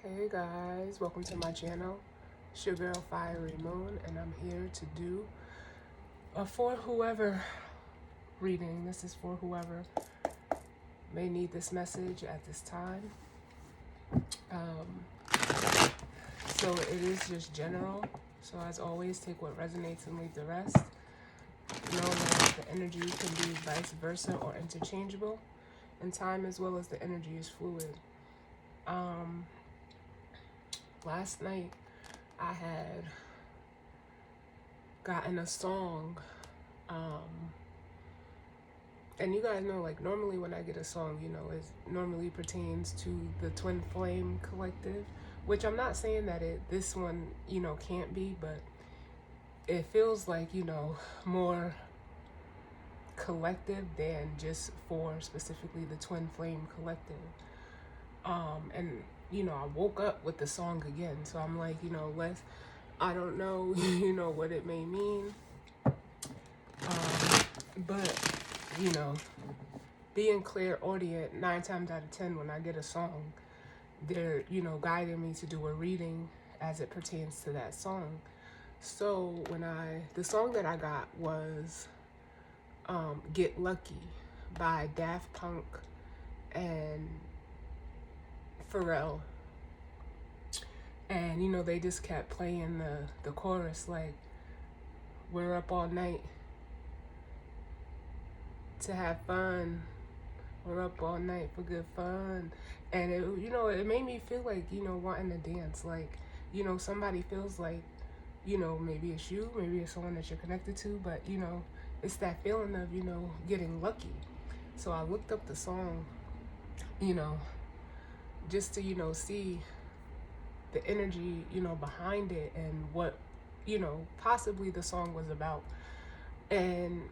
Hey guys, welcome to my channel. It's your girl Fiery Moon, and I'm here to do a for whoever reading. This is for whoever may need this message at this time. So it is just general. So as always, take what resonates and leave the rest. Know that the energy can be vice versa or interchangeable, and time as well as the energy is fluid. Last night I had gotten a song, and you guys know, like, normally when I get a song, it normally pertains to the Twin Flame Collective, which I'm not saying that this one, can't be, but it feels like, more collective than just for specifically the Twin Flame Collective. And I woke up with the song again, so I'm like, I don't know, what it may mean, but being clairaudient, 9 times out of 10 when I get a song, they're guiding me to do a reading as it pertains to that song. So the song that I got was Get Lucky by Daft Punk and Pharrell. And they just kept playing the chorus, like, we're up all night to have fun, we're up all night for good fun. And it made me feel like, wanting to dance, like, somebody feels like, maybe it's you, maybe it's someone that you're connected to, but it's that feeling of getting lucky. So I looked up the song, just to see the energy behind it and what possibly the song was about. And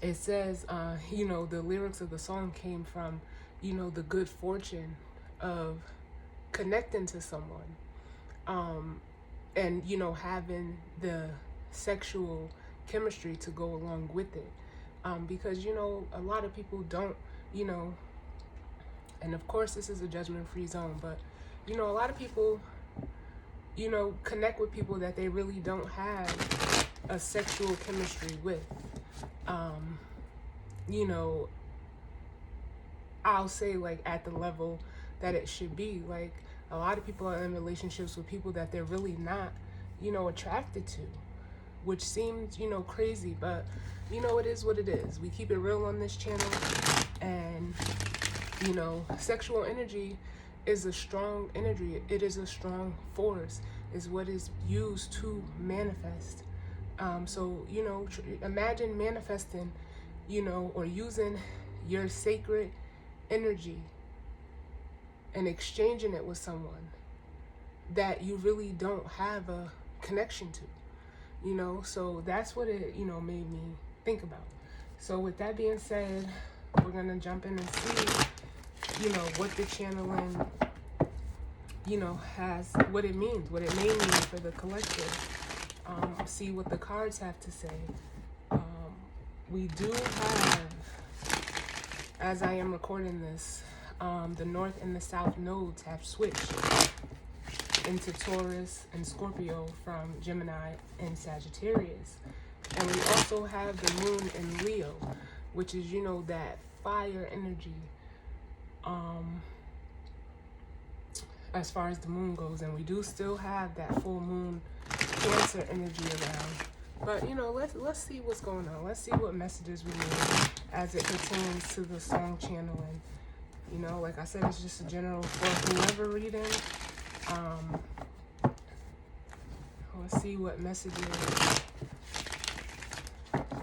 it says the lyrics of the song came from the good fortune of connecting to someone, and having the sexual chemistry to go along with it, because a lot of people don't, and of course this is a judgment-free zone, but a lot of people connect with people that they really don't have a sexual chemistry with. I'll say, like, at the level that it should be. Like, a lot of people are in relationships with people that they're really not attracted to, which seems crazy, but it is what it is. We keep it real on this channel. And sexual energy is a strong energy. It is a strong force. Is what is used to manifest. So imagine manifesting or using your sacred energy and exchanging it with someone that you really don't have a connection to. So that's what it made me think about. So with that being said, we're gonna jump in and see what the channeling has, what it means, what it may mean for the collective. See what the cards have to say. We do have, as I am recording this, the North and the South nodes have switched into Taurus and Scorpio from Gemini and Sagittarius. And we also have the Moon in Leo, which is, that fire energy, as far as the moon goes. And we do still have that full moon Cancer energy around. But let's see what's going on. Let's see what messages we need as it pertains to the song channeling. Like I said, it's just a general for whoever reading. Let's see what messages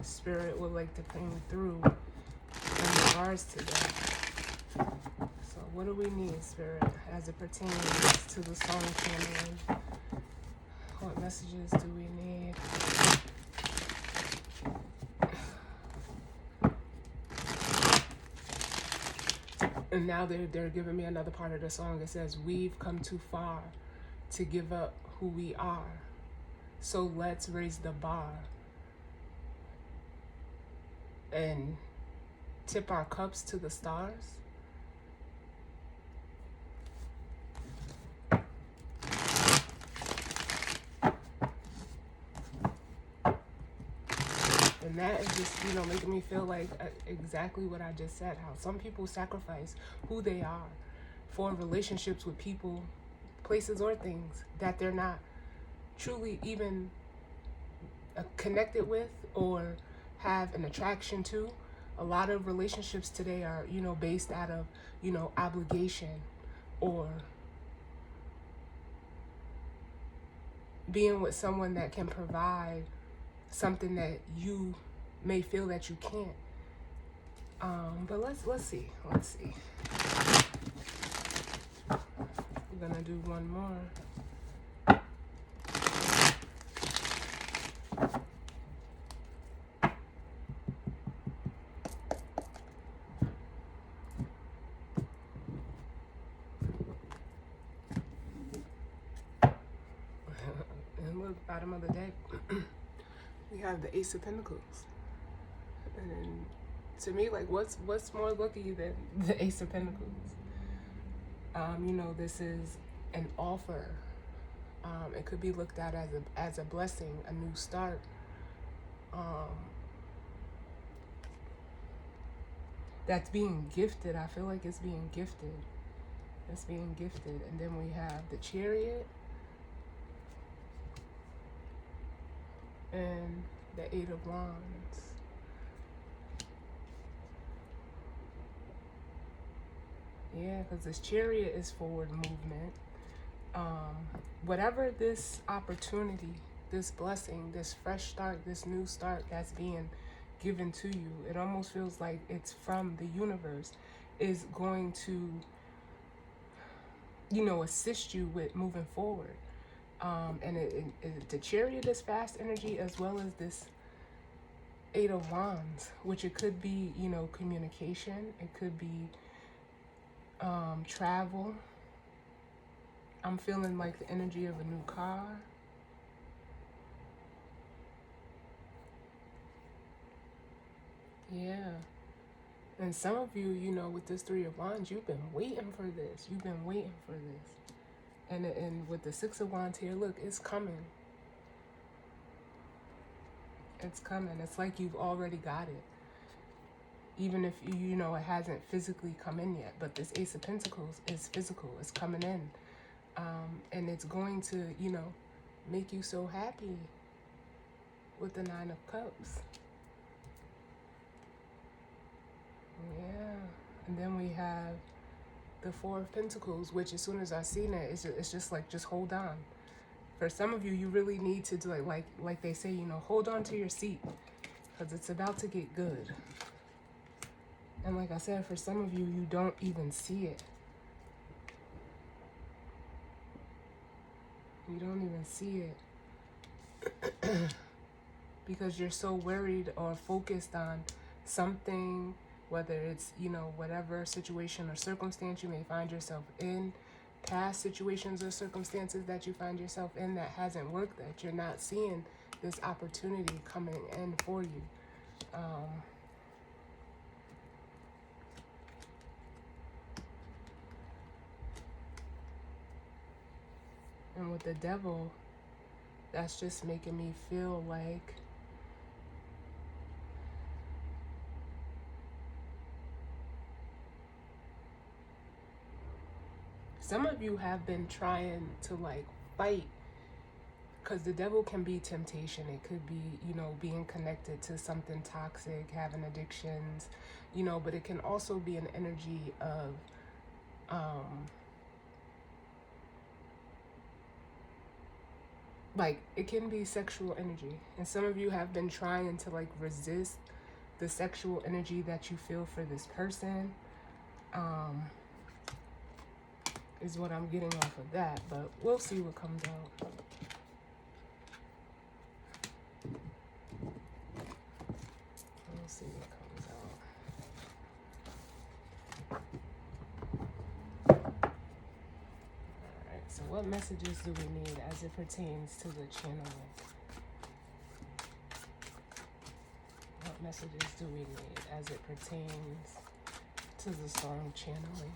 Spirit would like to bring through in regards to that. So what do we need, Spirit, as it pertains to the song channeling? What messages do we need? And now they're giving me another part of the song. It says, we've come too far to give up who we are. So let's raise the bar and tip our cups to the stars. And that is just, making me feel like exactly what I just said, how some people sacrifice who they are for relationships with people, places, or things that they're not truly even connected with or have an attraction to. A lot of relationships today are, based out of, obligation or being with someone that can provide something that you may feel that you can't. But let's see. We're gonna do one more. And look, bottom of the deck, we have the Ace of Pentacles. And then, to me, like, what's more lucky than the Ace of Pentacles? This is an offer. It could be looked at as a blessing, a new start. That's being gifted. I feel like it's being gifted. It's being gifted. And then we have the Chariot and the Eight of Wands. Yeah, because this Chariot is forward movement. Whatever this opportunity, this blessing, this fresh start, this new start that's being given to you, it almost feels like it's from the universe, is going to, assist you with moving forward. And the Chariot is fast energy, as well as this Eight of Wands, which it could be, communication. It could be travel. I'm feeling like the energy of a new car. Yeah. And some of you, with this Three of Wands, you've been waiting for this. You've been waiting for this. And with the Six of Wands here, look, it's coming. It's coming. It's like you've already got it. Even if, it hasn't physically come in yet. But this Ace of Pentacles is physical. It's coming in. And it's going to, make you so happy with the Nine of Cups. Yeah. And then we have the Four of Pentacles, which as soon as I seen it, it's just like, just hold on. For some of you, you really need to do like they say, hold on to your seat, because it's about to get good. And like I said, for some of you, you don't even see it. You don't even see it because you're so worried or focused on something, whether it's, whatever situation or circumstance you may find yourself in, past situations or circumstances that you find yourself in that hasn't worked, that you're not seeing this opportunity coming in for you. And with the Devil, that's just making me feel like some of you have been trying to fight, because the Devil can be temptation. It could be, being connected to something toxic, having addictions, but it can also be an energy of, it can be sexual energy. And some of you have been trying to resist the sexual energy that you feel for this person, is what I'm getting off of that, but we'll see what comes out. We'll see what comes out. Alright, so what messages do we need as it pertains to the channeling? What messages do we need as it pertains to the song channeling?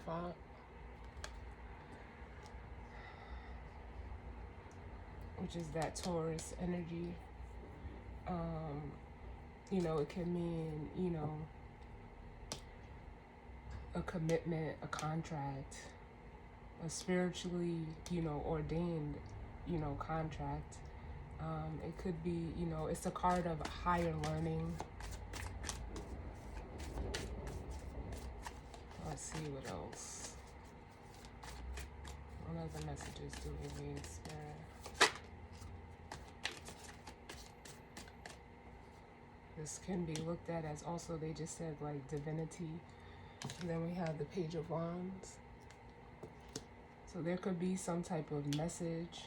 Hierophant, which is that Taurus energy. You know, it can mean, you know, a commitment, a contract, a spiritually, you know, ordained, you know, contract. It could be, you know, it's a card of higher learning. Let's see what else. What other messages do we need, Spirit? This can be looked at as also, they just said, like, divinity. And then we have the Page of Wands. So there could be some type of message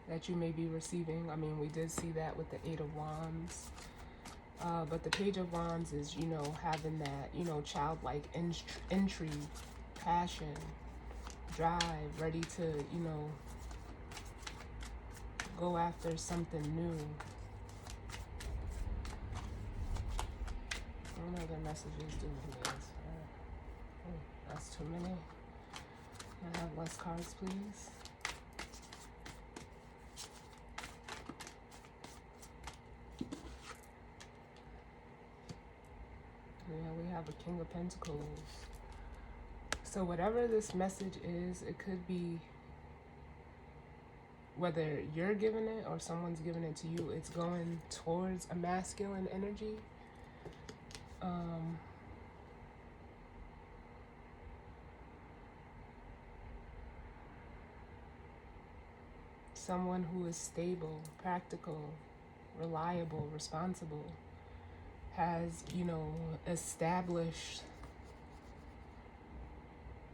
that you may be receiving. I mean, we did see that with the Eight of Wands. But the Page of Wands is, you know, having that, you know, childlike intrigue, passion, drive, ready to, you know, go after something new. What other messages do we need? Oh, that's too many. Can I have less cards, please? Yeah, we have a King of Pentacles. So whatever this message is, it could be, whether you're giving it or someone's giving it to you, it's going towards a masculine energy. Someone who is stable, practical, reliable, responsible, has, you know, established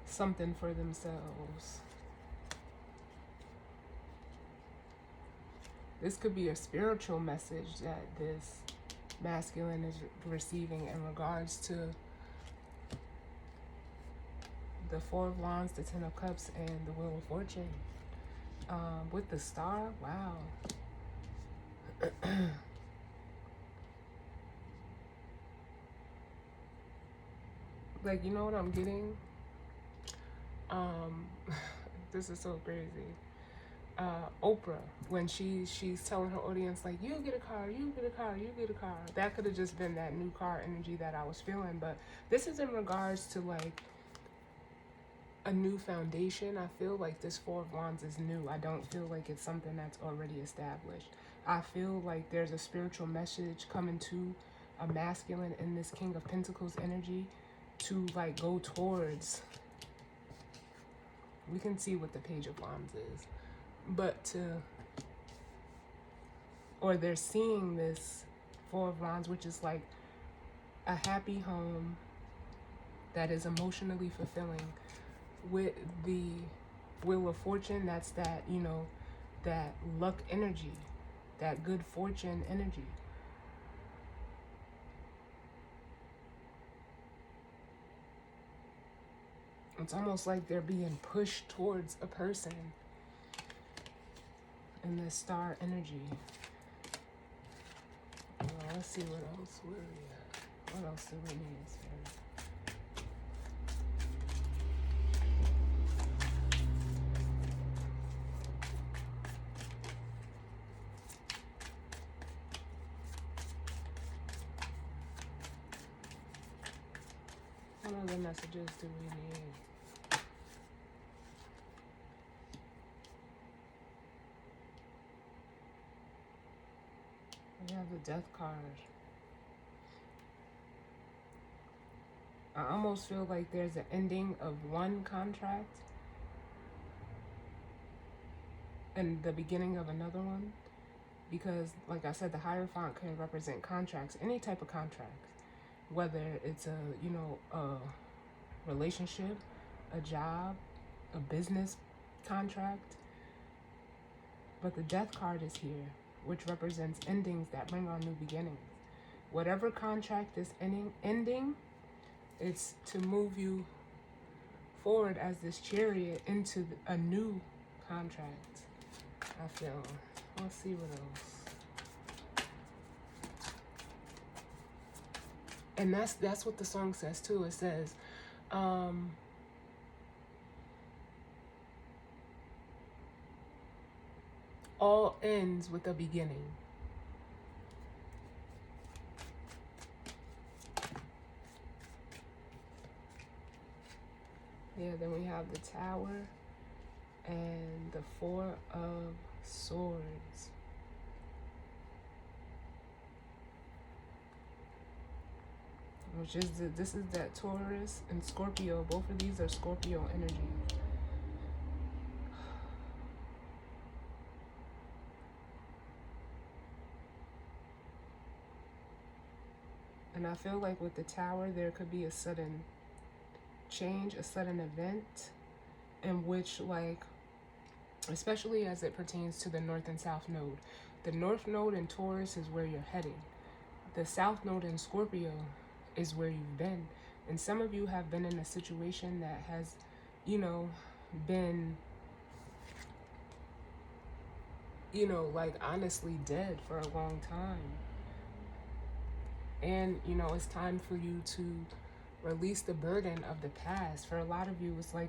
something for themselves. This could be a spiritual message that this masculine is receiving in regards to the Four of Wands, the Ten of Cups, and the Wheel of Fortune. With the Star, wow. Like, you know what I'm getting? This is so crazy. Oprah, when she's telling her audience, like, you get a car, you get a car, you get a car. That could have just been that new car energy that I was feeling. But this is in regards to, like, a new foundation. I feel like this Four of Wands is new. I don't feel like it's something that's already established. I feel like there's a spiritual message coming to a masculine in this King of Pentacles energy to, like, go towards. We can see what the Page of Wands is. But or they're seeing this Four of Wands, which is like a happy home that is emotionally fulfilling. With the Wheel of Fortune, that's that, you know, that luck energy, that good fortune energy. It's almost like they're being pushed towards a person in this Star energy. Well, let's see what else. Where are we at? What else do we need, Spirit? What other messages do we need? We have the Death card. I almost feel like there's an ending of one contract and the beginning of another one. Because, like I said, the Hierophant can represent contracts, any type of contract. Whether it's a, you know, a relationship, a job, a business contract. But the Death card is here, which represents endings that bring on new beginnings. Whatever contract is ending, it's to move you forward as this Chariot into a new contract, I feel. Let's see what else. And that's what the song says too. It says, All ends with a beginning. Yeah, then we have the Tower and the Four of Swords. Which is this is that Taurus and Scorpio. Both of these are Scorpio energy. And I feel like with the Tower, there could be a sudden change, a sudden event in which, like, especially as it pertains to the North and South node. The North node in Taurus is where you're heading. The South node in Scorpio is where you've been. And some of you have been in a situation that has, you know, been, you know, like honestly dead for a long time. And, you know, it's time for you to release the burden of the past. For a lot of you, it's like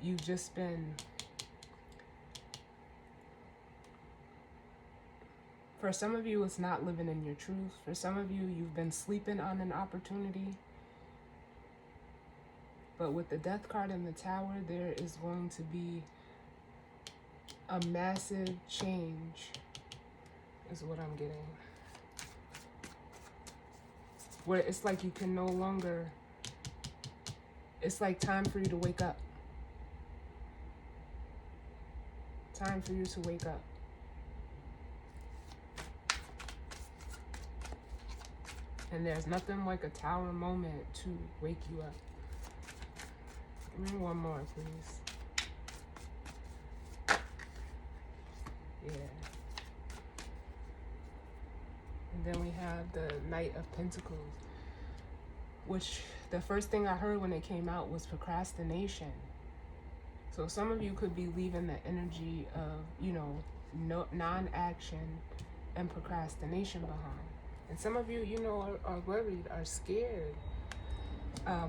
you've just been, for some of you, it's not living in your truth. For some of you, you've been sleeping on an opportunity. But with the Death card in the Tower, there is going to be a massive change, is what I'm getting. Where it's like you can no longer, it's like time for you to wake up. Time for you to wake up. And there's nothing like a Tower moment to wake you up. Give me one more, please. Yeah. And then we have the Knight of Pentacles, which the first thing I heard when it came out was procrastination. So some of you could be leaving the energy of, you know, non-action and procrastination behind. And some of you, you know, are worried, are scared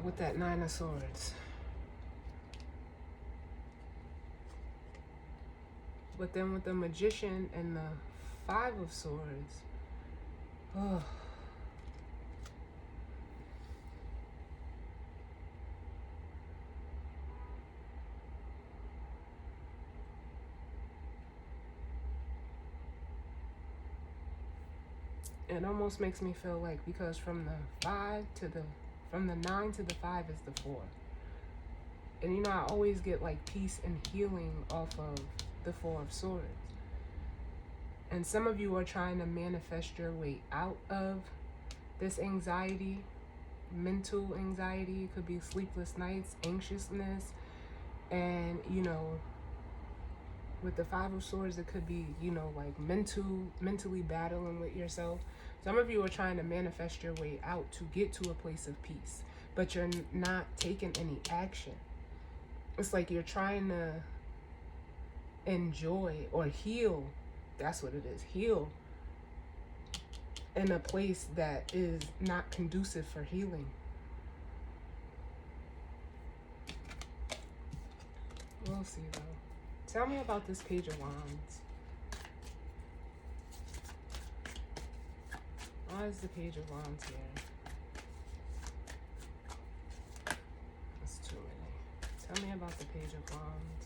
with that Nine of Swords. But then with the Magician and the Five of Swords, oh. It almost makes me feel like, because from the 9 to the 5 is the 4. And you know, I always get like peace and healing off of the Four of Swords. And some of you are trying to manifest your way out of this anxiety, mental anxiety. It could be sleepless nights, anxiousness. And, you know, with the Five of Swords, it could be, you know, like mentally battling with yourself. Some of you are trying to manifest your way out to get to a place of peace, but you're not taking any action. It's like you're trying to enjoy or heal. That's what it is. Heal in a place that is not conducive for healing. We'll see though. Tell me about this Page of Wands. Why is the Page of Wands here? That's too many. Tell me about the Page of Wands.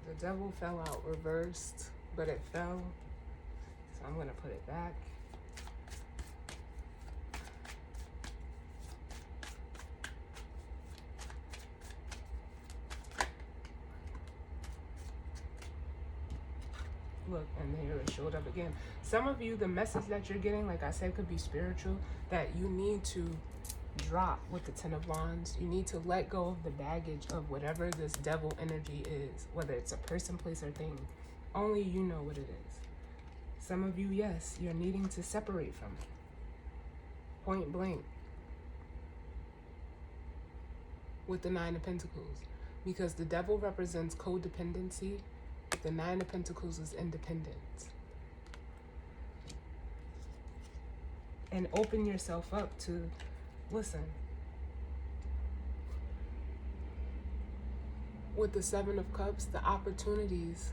The Devil fell out reversed, but it fell. So I'm going to put it back. Look, and here it showed up again. Some of you, the message that you're getting, like I said, could be spiritual, that you need to drop with the Ten of Wands. You need to let go of the baggage of whatever this devil energy is, whether it's a person, place, or thing. Only you know what it is. Some of you, yes, you're needing to separate from it. Point blank. With the Nine of Pentacles. Because the devil represents codependency. The Nine of Pentacles is independence. and open yourself up to listen. With the Seven of Cups, the opportunities,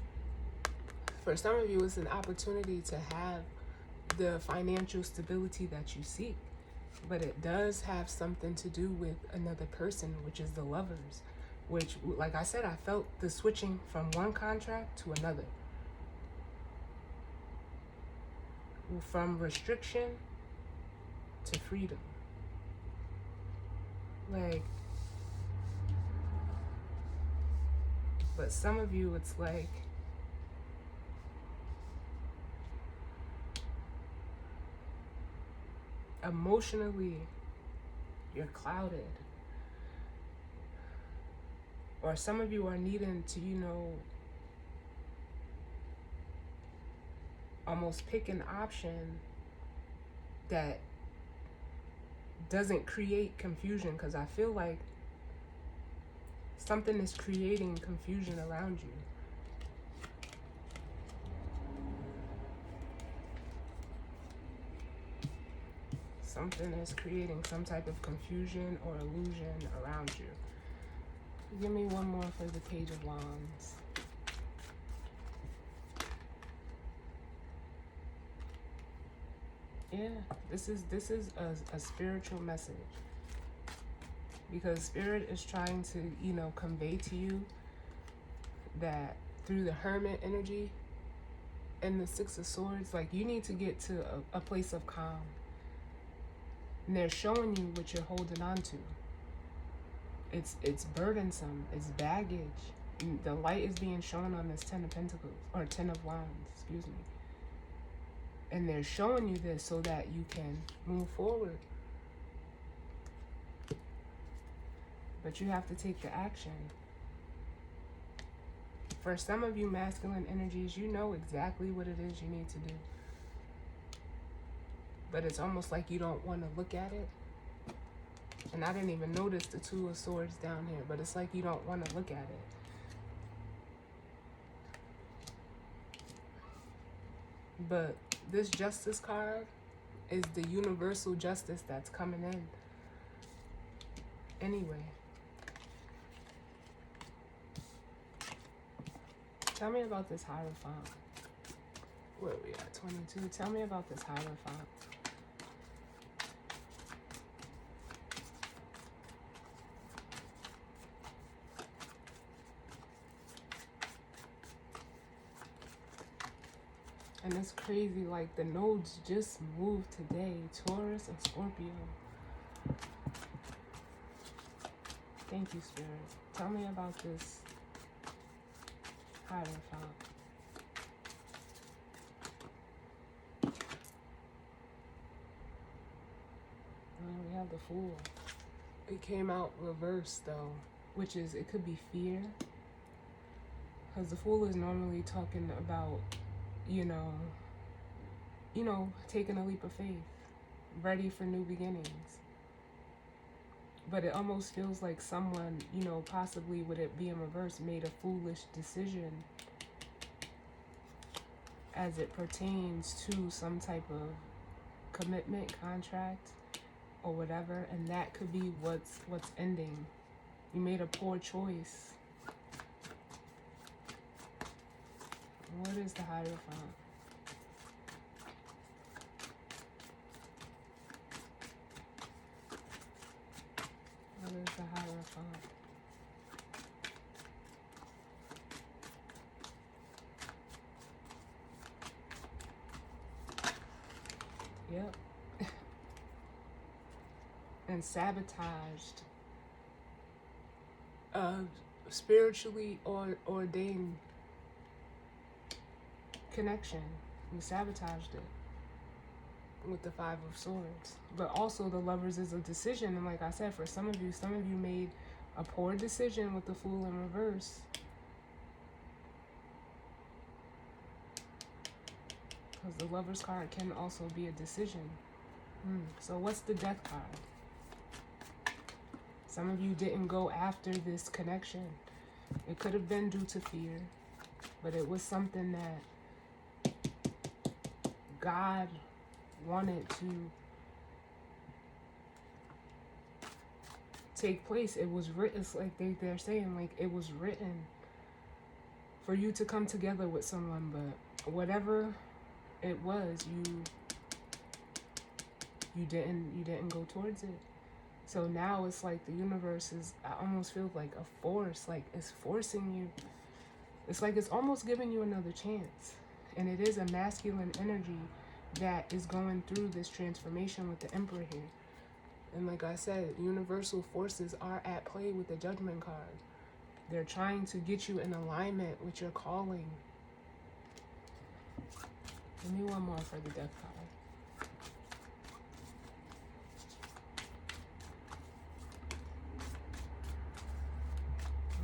for some of you, it's an opportunity to have the financial stability that you seek. But it does have something to do with another person, which is the Lovers. Which, like I said, I felt the switching from one contract to another. From restriction to freedom. Like, but some of you, it's like, emotionally, you're clouded. Or some of you are needing to, almost pick an option that doesn't create confusion, because I feel like something is creating confusion around you. Something is creating some type of confusion or illusion around you. Give me one more for the Page of Wands. Yeah, this is a spiritual message. Because Spirit is trying to, convey to you that through the Hermit energy and the Six of Swords, like, you need to get to a place of calm. And they're showing you what you're holding on to. It's burdensome. It's baggage. And the light is being shown on this Ten of Pentacles, or Ten of Wands, excuse me. And they're showing you this so that you can move forward. But you have to take the action. For some of you masculine energies, you know exactly what it is you need to do. But it's almost like you don't want to look at it. And I didn't even notice the Two of Swords down here, but it's like you don't want to look at it. But this Justice card is the universal justice that's coming in. Anyway. Tell me about this Hierophant. Where are we at? 22. Tell me about this Hierophant. And it's crazy, like the nodes just moved today. Taurus and Scorpio. Thank you, Spirit. Tell me about this Hierophant. We have the Fool. It came out reversed though, which is, it could be fear. Because the Fool is normally talking about, taking a leap of faith, ready for new beginnings. But it almost feels like someone, possibly with it being reversed, made a foolish decision as it pertains to some type of commitment, contract, or whatever, and that could be what's ending. You made a poor choice. What is the Hierophant? What is the Hierophant? Yep. And sabotaged. Spiritually ordained connection. We sabotaged it with the Five of Swords. But also the Lovers is a decision, and like I said, for some of you made a poor decision with the Fool in reverse. Because the Lovers card can also be a decision. So what's the Death card? Some of you didn't go after this connection. It could have been due to fear, but it was something that God wanted to take place. It was written. It's like they're saying, like, it was written for you to come together with someone, but whatever it was, you didn't go towards it. So now it's like the universe is, I almost feel like a force, like it's forcing you. It's like it's almost giving you another chance. And it is a masculine energy that is going through this transformation with the Emperor here. And like I said, universal forces are at play with the Judgment card. They're trying to get you in alignment with your calling. Give me one more for the Death card.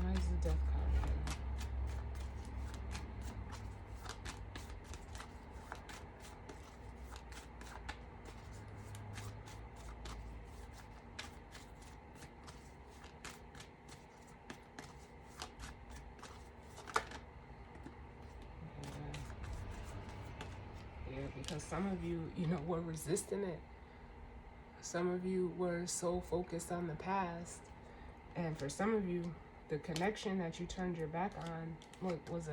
Why is the Death card here? Yeah, because some of you, were resisting it. Some of you were so focused on the past. And for some of you, the connection that you turned your back on, look, was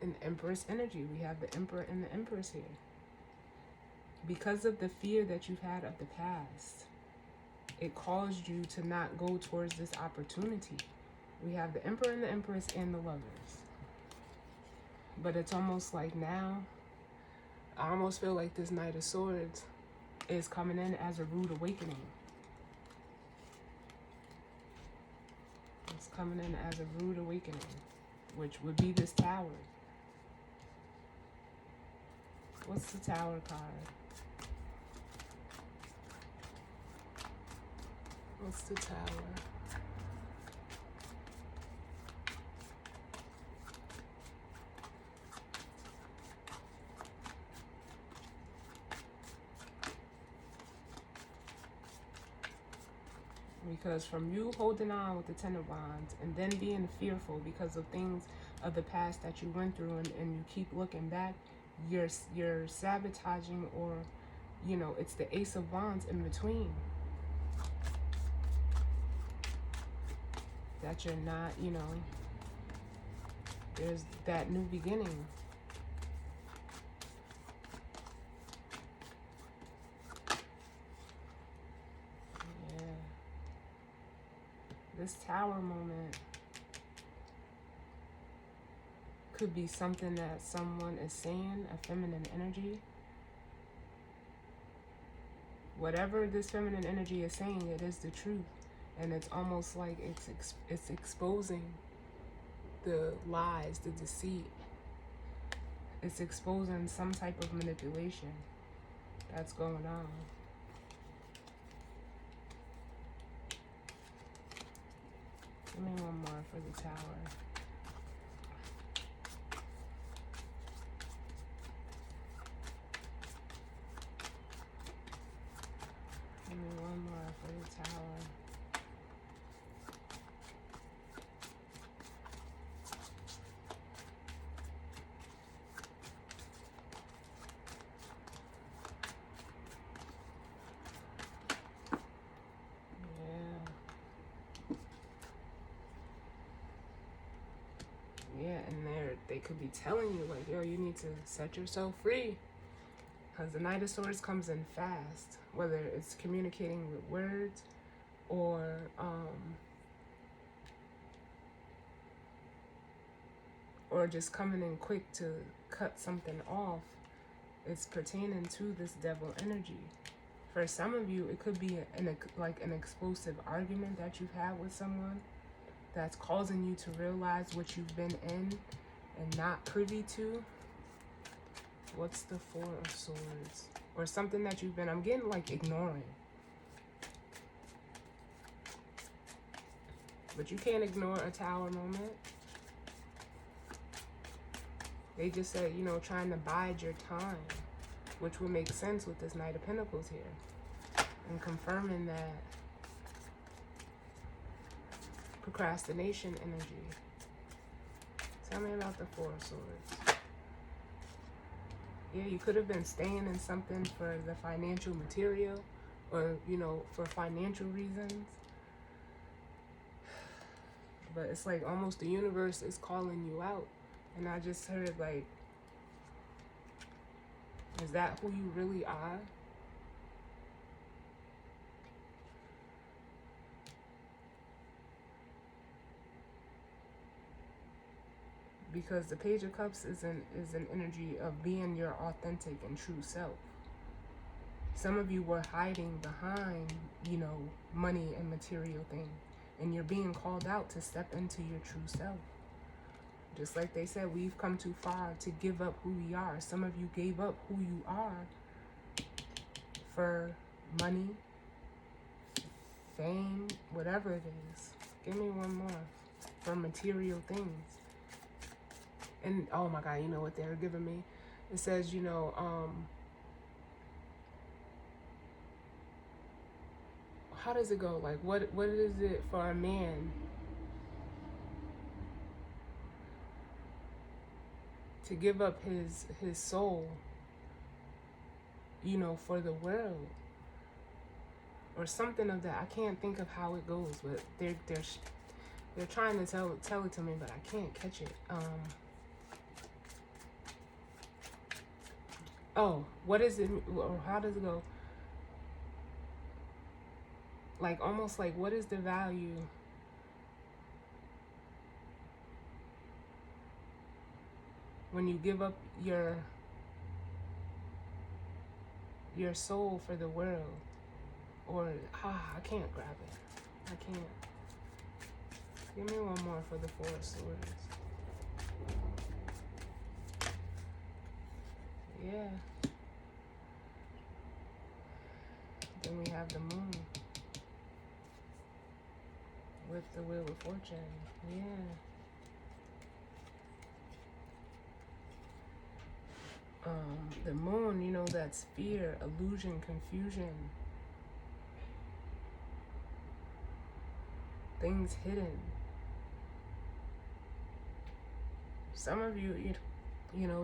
an Empress energy. We have the Emperor and the Empress here. Because of the fear that you've had of the past, it caused you to not go towards this opportunity. We have the Emperor and the Empress and the Lovers. But it's almost like now, I almost feel like this Knight of Swords is coming in as a rude awakening. It's coming in as a rude awakening, which would be this Tower. What's the Tower card? What's the Tower? Because from you holding on with the Ten of Wands and then being fearful because of things of the past that you went through, and you keep looking back, you're sabotaging, or it's the Ace of Wands in between that you're not, there's that new beginning. This Tower moment could be something that someone is saying, a feminine energy. Whatever this feminine energy is saying, it is the truth. And it's almost like it's exposing the lies, the deceit. It's exposing some type of manipulation that's going on. Give me one more for the Tower. Give me one more for the Tower. Yeah, and they could be telling you, like, yo, you need to set yourself free. Because the Knight of Swords comes in fast, whether it's communicating with words or just coming in quick to cut something off. It's pertaining to this Devil energy. For some of you, it could be an explosive argument that you've had with someone that's causing you to realize what you've been in and not privy to. What's the Four of Swords? Or something that you've been, I'm getting like ignoring. But you can't ignore a Tower moment. They just said, trying to bide your time, which would make sense with this Knight of Pentacles here. And confirming that procrastination energy. Tell me about the Four of Swords. Yeah, you could have been staying in something for the financial material, or, for financial reasons. But it's like almost the universe is calling you out. And I just heard like, is that who you really are? Because the Page of Cups is an energy of being your authentic and true self. Some of you were hiding behind, money and material things, and you're being called out to step into your true self. Just like they said, we've come too far to give up who we are. Some of you gave up who you are for money, fame, whatever it is. Give me one more. For material things. And oh my God, you know what they're giving me? It says, how does it go? Like, what is it for a man to give up his soul, for the world, or something of that? I can't think of how it goes, but they're trying to tell it to me, but I can't catch it. Oh, what is it, or how does it go? Like, almost like, what is the value when you give up your soul for the world? Or, I can't grab it. I can't. Give me one more for the Four of Swords. Yeah. Then we have the Moon with the Wheel of Fortune. Yeah. The Moon, that's fear, illusion, confusion, things hidden. Some of you,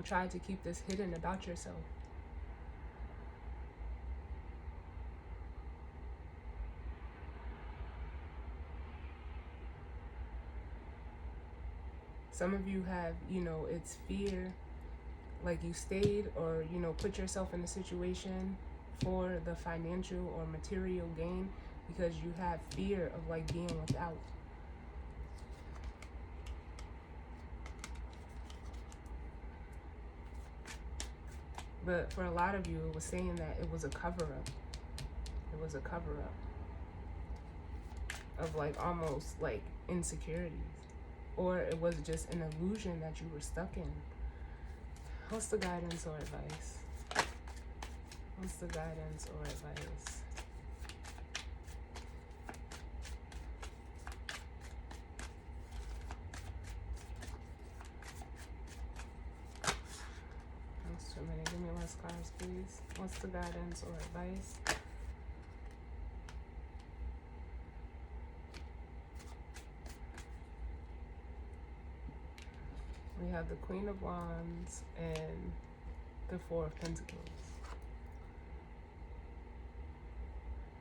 try to keep this hidden about yourself. Some of you have, it's fear, like you stayed or, put yourself in a situation for the financial or material gain because you have fear of like being without. But for a lot of you, it was saying that it was a cover-up. It was a cover-up of like almost like insecurities. Or it was just an illusion that you were stuck in. What's the guidance or advice? What's the guidance or advice? That's too many. Give me less cards, please. What's the guidance or advice? We have the Queen of Wands and the Four of Pentacles.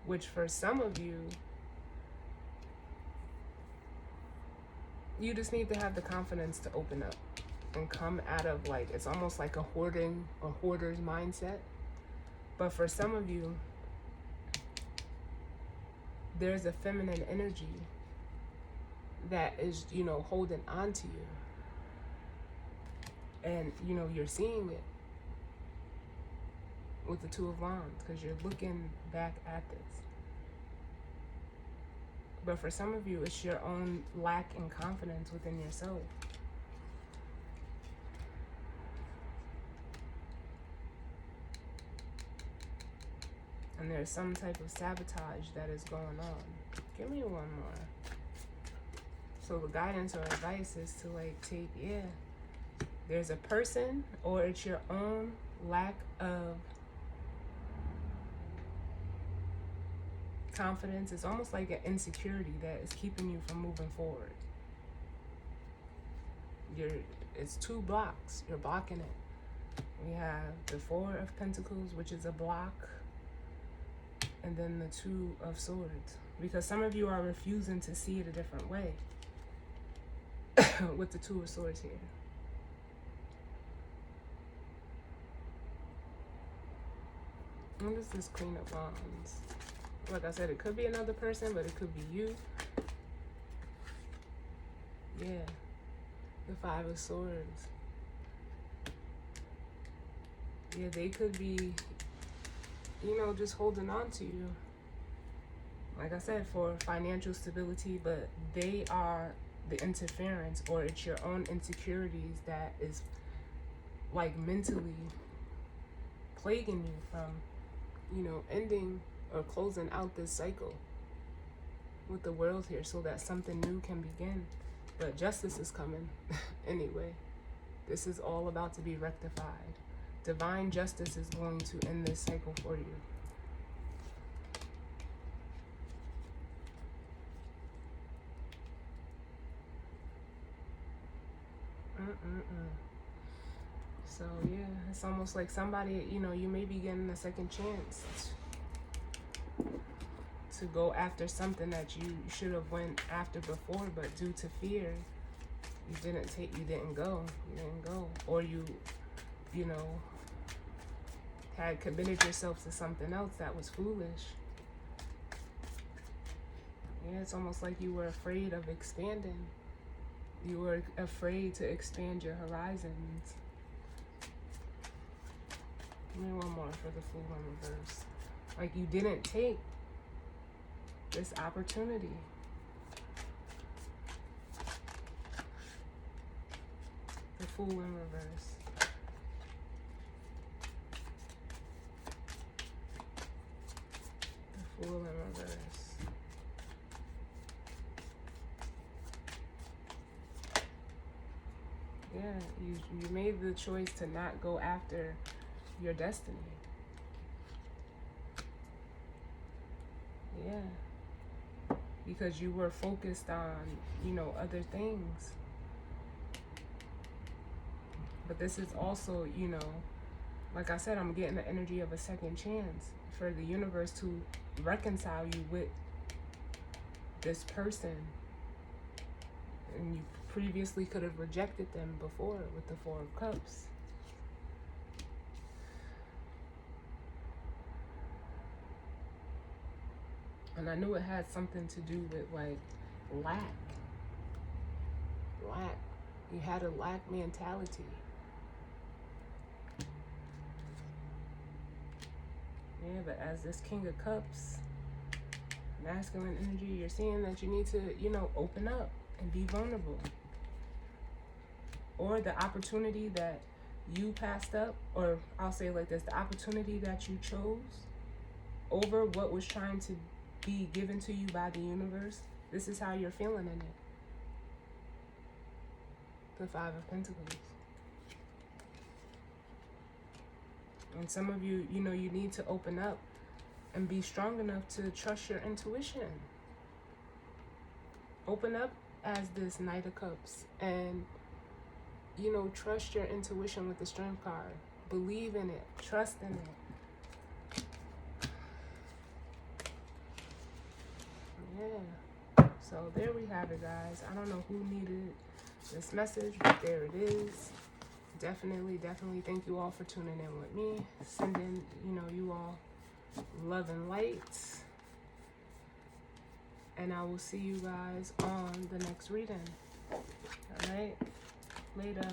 Which for some of you, you just need to have the confidence to open up and come out of like, it's almost like a hoarder's mindset. But for some of you, there's a feminine energy that is, holding on to you. And, you're seeing it with the Two of Wands because you're looking back at this. But for some of you, it's your own lack in confidence within yourself. And there's some type of sabotage that is going on. Give me one more. So the guidance or advice is to like take, there's a person or it's your own lack of confidence. It's almost like an insecurity that is keeping you from moving forward. It's two blocks. You're blocking it. We have the Four of Pentacles, which is a block, and then the Two of Swords. Because some of you are refusing to see it a different way. with the Two of Swords here. What is this Queen of Wands? Like I said, it could be another person, but it could be you. Yeah. The Five of Swords. Yeah, they could be, you know, just holding on to you. Like I said, for financial stability, but they are the interference, or it's your own insecurities that is like mentally plaguing you from, you know, ending or closing out this cycle with the World here so that something new can begin. But justice is coming anyway. This is all about to be rectified. Divine justice is going to end this cycle for you. So yeah, it's almost like somebody, you know, you may be getting a second chance to go after something that you should have went after before, but due to fear, you didn't go, or you know, had committed yourself to something else that was foolish. Yeah, it's almost like you were afraid of expanding. You were afraid to expand your horizons. Give me one more for the Fool in reverse. Like you didn't take this opportunity. The Fool in reverse. The Fool in reverse. Yeah, you made the choice to not go after your destiny. Yeah. Because you were focused on, you know, other things. But this is also, you know, like I said, I'm getting the energy of a second chance for the universe to reconcile you with this person. And you previously could have rejected them before with the Four of Cups. And I knew it had something to do with like lack. You had a lack mentality. Yeah, but as this King of Cups, masculine energy, you're seeing that you need to, you know, open up and be vulnerable. Or the opportunity that you passed up, or I'll say it like this, the opportunity that you chose over what was trying to be given to you by the universe, this is how you're feeling in it. The Five of Pentacles. And some of you, you know, you need to open up and be strong enough to trust your intuition. Open up as this Knight of Cups and, you know, trust your intuition with the Strength card. Believe in it. Trust in it. Yeah. So there we have it, guys. I don't know who needed this message, but there it is. Definitely thank you all for tuning in with me. Sending, you know, you all love and light. And I will see you guys on the next reading. All right. Later.